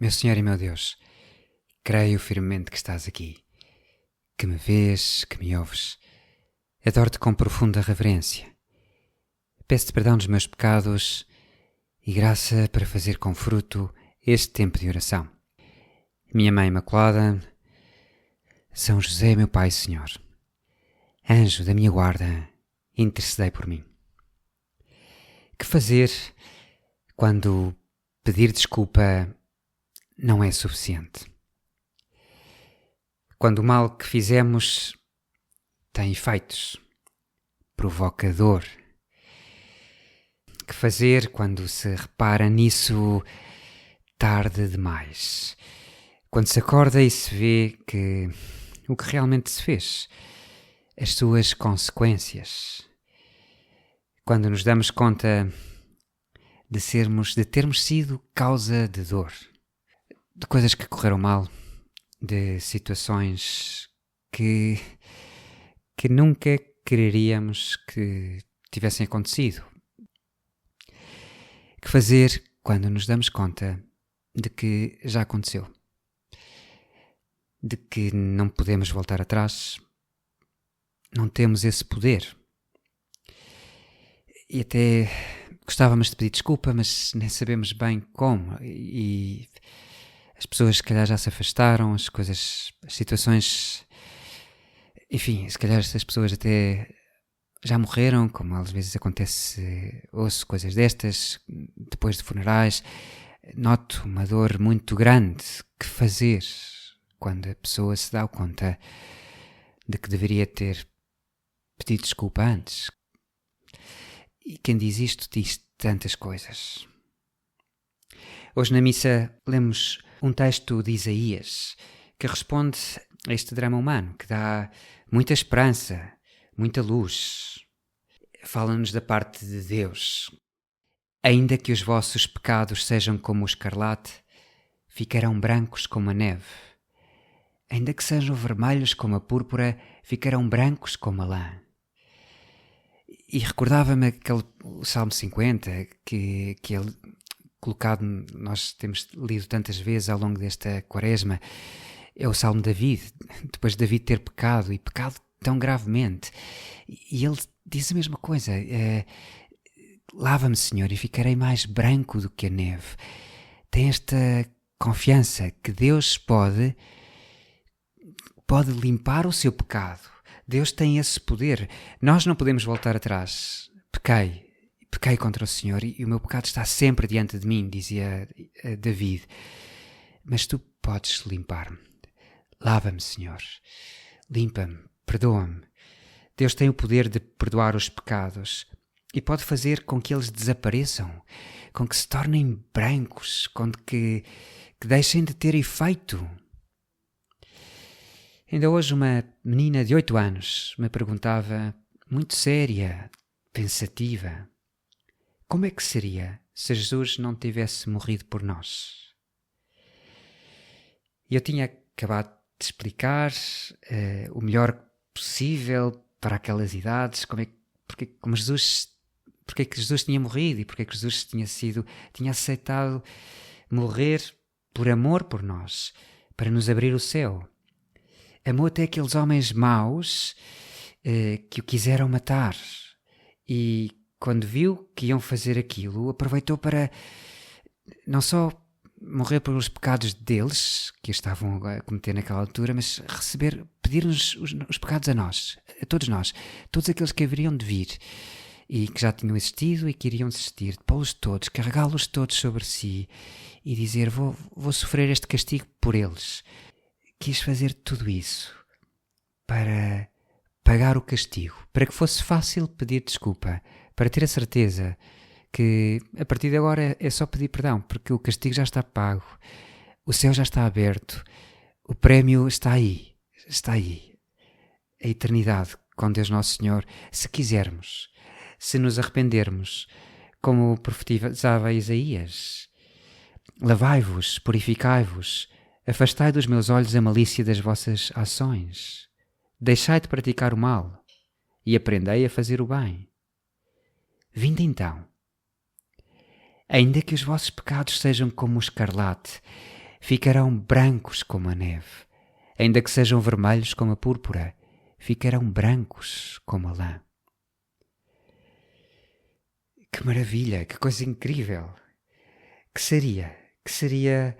Meu Senhor e meu Deus, creio firmemente que estás aqui, que me vês, que me ouves. Adoro-te com profunda reverência. Peço-te perdão dos meus pecados e graça para fazer com fruto este tempo de oração. Minha Mãe Imaculada, São José, meu Pai e Senhor, anjo da minha guarda, intercedei por mim. Que fazer quando pedir desculpa não é suficiente? Quando o mal que fizemos tem efeitos, provoca dor. Que fazer quando se repara nisso tarde demais? Quando se acorda e se vê que o que realmente se fez, as suas consequências. Quando nos damos conta de termos sido causa de dor, de coisas que correram mal, de situações que nunca quereríamos que tivessem acontecido. Que fazer quando nos damos conta de que já aconteceu? De que não podemos voltar atrás? Não temos esse poder? E até gostávamos de pedir desculpa, mas nem sabemos bem como. E as pessoas se calhar já se afastaram, as situações... Enfim, se calhar essas pessoas até já morreram, como às vezes acontece, ouço coisas destas, depois de funerais, noto uma dor muito grande. Que fazer quando a pessoa se dá conta de que deveria ter pedido desculpa antes? E quem diz isto diz tantas coisas. Hoje na missa lemos um texto de Isaías que responde a este drama humano, que dá muita esperança, muita luz. Fala-nos da parte de Deus. Ainda que os vossos pecados sejam como o escarlate, ficarão brancos como a neve. Ainda que sejam vermelhos como a púrpura, ficarão brancos como a lã. E recordava-me o Salmo 50, que ele colocado, nós temos lido tantas vezes ao longo desta quaresma, é o Salmo de David, depois de David ter pecado, e pecado tão gravemente. E ele diz a mesma coisa, lava-me, Senhor, e ficarei mais branco do que a neve. Tem esta confiança que Deus pode limpar o seu pecado. Deus tem esse poder. Nós não podemos voltar atrás. Pequei contra o Senhor e o meu pecado está sempre diante de mim, dizia David. Mas tu podes limpar-me. Lava-me, Senhor. Limpa-me, perdoa-me. Deus tem o poder de perdoar os pecados e pode fazer com que eles desapareçam, com que se tornem brancos, com que deixem de ter efeito. Ainda hoje uma menina de 8 anos me perguntava, muito séria, pensativa, como é que seria se Jesus não tivesse morrido por nós? E eu tinha acabado de explicar o melhor possível para aquelas idades, porque que Jesus tinha morrido e porque é que Jesus tinha aceitado morrer por amor por nós, para nos abrir o céu. Amou até aqueles homens maus que o quiseram matar, e quando viu que iam fazer aquilo, aproveitou para não só morrer pelos pecados deles, que estavam a cometer naquela altura, mas pedir-nos os pecados a nós, a todos nós, todos aqueles que haveriam de vir e que já tinham existido e que iriam existir, pô-los todos, carregá-los todos sobre si e dizer, vou sofrer este castigo por eles. Quis fazer tudo isso para pagar o castigo, para que fosse fácil pedir desculpa, para ter a certeza que a partir de agora é só pedir perdão, porque o castigo já está pago, o céu já está aberto, o prémio está aí, a eternidade com Deus Nosso Senhor, se quisermos, se nos arrependermos, como profetizava Isaías. Lavai-vos, purificai-vos, afastai dos meus olhos a malícia das vossas ações. Deixai de praticar o mal e aprendei a fazer o bem. Vinde então. Ainda que os vossos pecados sejam como o escarlate, ficarão brancos como a neve. Ainda que sejam vermelhos como a púrpura, ficarão brancos como a lã. Que maravilha, que coisa incrível! Que seria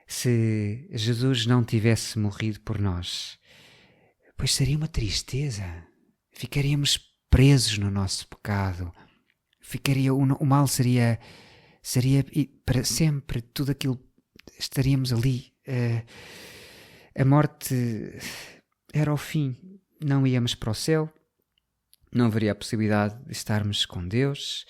se Jesus não tivesse morrido por nós? Pois seria uma tristeza. Ficaríamos presos no nosso pecado. O mal seria para sempre, tudo aquilo, estaríamos ali. A morte era o fim. Não íamos para o céu, não haveria a possibilidade de estarmos com Deus,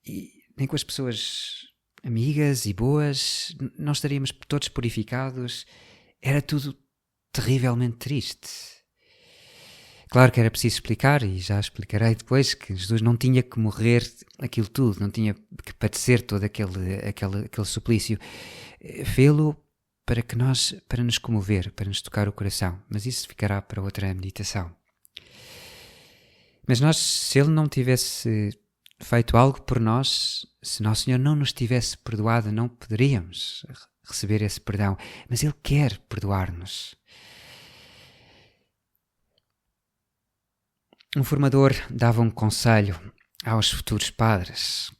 e nem com as pessoas amigas e boas, não estaríamos todos purificados. Era tudo terrivelmente triste. Claro que era preciso explicar, e já explicarei depois, que Jesus não tinha que morrer aquilo tudo, não tinha que padecer todo aquele suplício. Fê-lo para nos comover, para nos tocar o coração. Mas isso ficará para outra meditação. Mas se Ele não tivesse feito algo por nós, se Nosso Senhor não nos tivesse perdoado, não poderíamos receber esse perdão. Mas Ele quer perdoar-nos. Um formador dava um conselho aos futuros padres.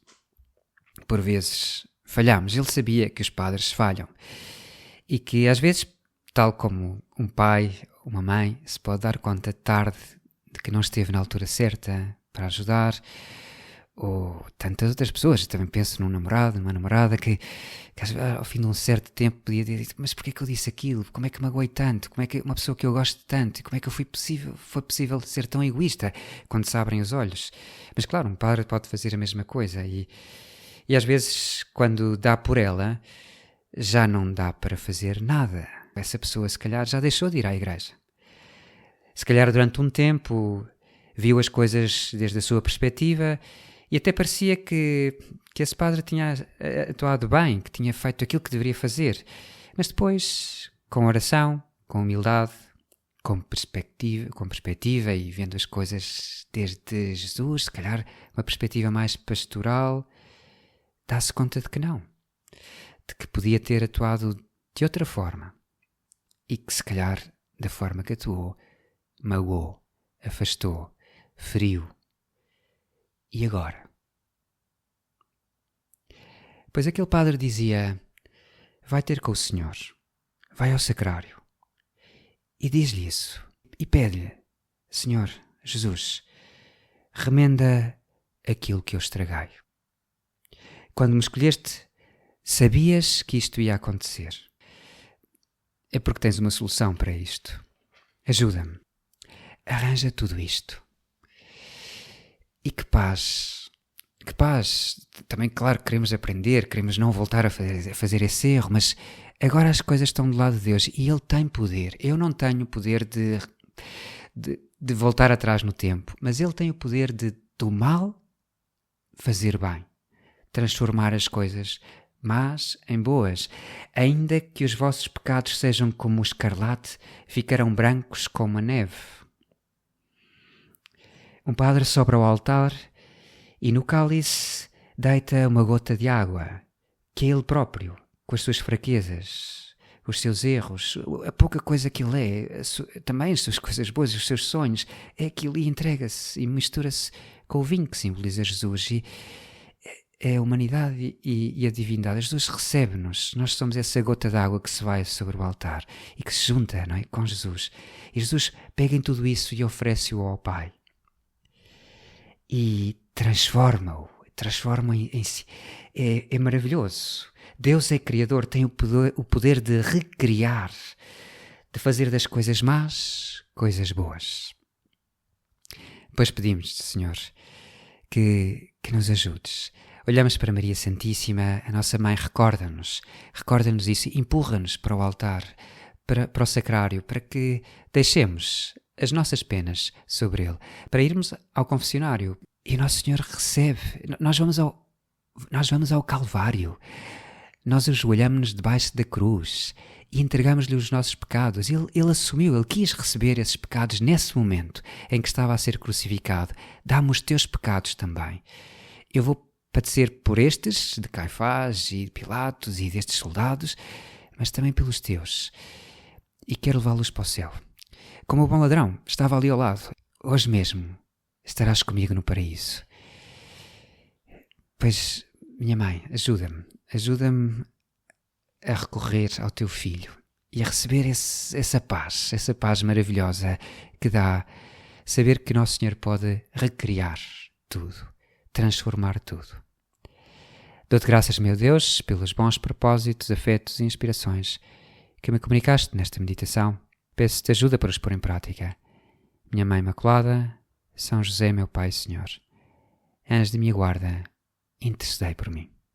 Por vezes falhamos. Ele sabia que os padres falham. E que às vezes, tal como um pai, uma mãe, se pode dar conta tarde de que não esteve na altura certa para ajudar, ou tantas outras pessoas. Eu também penso num namorado, numa namorada que ao fim de um certo tempo podia dizer: mas porquê que eu disse aquilo? Como é que magoei tanto? Como é que uma pessoa que eu gosto tanto? Como é que foi possível ser tão egoísta quando se abrem os olhos? Mas claro, um padre pode fazer a mesma coisa e às vezes, quando dá por ela, já não dá para fazer nada. Essa pessoa, se calhar, já deixou de ir à igreja. Se calhar, durante um tempo, viu as coisas desde a sua perspectiva e até parecia que esse padre tinha atuado bem, que tinha feito aquilo que deveria fazer. Mas depois, com oração, com humildade, com perspectiva e vendo as coisas desde Jesus, se calhar uma perspectiva mais pastoral, dá-se conta de que não. De que podia ter atuado de outra forma e que se calhar da forma que atuou, magoou, afastou, feriu. E agora? Pois aquele padre dizia: vai ter com o Senhor, vai ao sacrário e diz-lhe isso e pede-lhe: Senhor Jesus, remenda aquilo que eu estraguei. Quando me escolheste, sabias que isto ia acontecer. É porque tens uma solução para isto. Ajuda-me. Arranja tudo isto. E que paz. Que paz. Também, claro, queremos aprender, queremos não voltar a fazer esse erro, mas agora as coisas estão do lado de Deus e Ele tem poder. Eu não tenho poder de voltar atrás no tempo, mas Ele tem o poder de, do mal, fazer bem. Transformar as coisas más em boas. Ainda que os vossos pecados sejam como o escarlate, ficarão brancos como a neve. Um padre sobe ao altar e no cálice deita uma gota de água, que é ele próprio, com as suas fraquezas, os seus erros, a pouca coisa que ele é, também as suas coisas boas, os seus sonhos, é aquilo, e entrega-se e mistura-se com o vinho que simboliza Jesus. E é a humanidade e a divindade. Jesus recebe-nos. Nós somos essa gota de água que se vai sobre o altar e que se junta, não é, com Jesus. E Jesus pega em tudo isso e oferece-o ao Pai. E transforma-o em si. É maravilhoso. Deus é Criador, tem o poder de recriar, de fazer das coisas más coisas boas. Depois pedimos-te, Senhor, que nos ajudes. Olhamos para Maria Santíssima, a nossa Mãe, recorda-nos isso, empurra-nos para o altar, para o sacrário, para que deixemos as nossas penas sobre ele, para irmos ao confessionário. E Nosso Senhor recebe, nós vamos ao Calvário, nós ajoelhamos-nos debaixo da cruz e entregamos-lhe os nossos pecados. Ele assumiu, Ele quis receber esses pecados nesse momento em que estava a ser crucificado. Dá-me os teus pecados também. Eu vou padecer por estes, de Caifás e de Pilatos e destes soldados, mas também pelos teus. E quero levá-los para o céu. Como o bom ladrão, estava ali ao lado. Hoje mesmo estarás comigo no paraíso. Pois, minha mãe, ajuda-me a recorrer ao teu filho e a receber essa paz maravilhosa que dá saber que Nosso Senhor pode recriar tudo, transformar tudo. Dou-te graças, meu Deus, pelos bons propósitos, afetos e inspirações que me comunicaste nesta meditação. Peço-te ajuda para os pôr em prática. Minha Mãe Imaculada, São José, meu Pai e Senhor, anjo de minha guarda, intercedei por mim.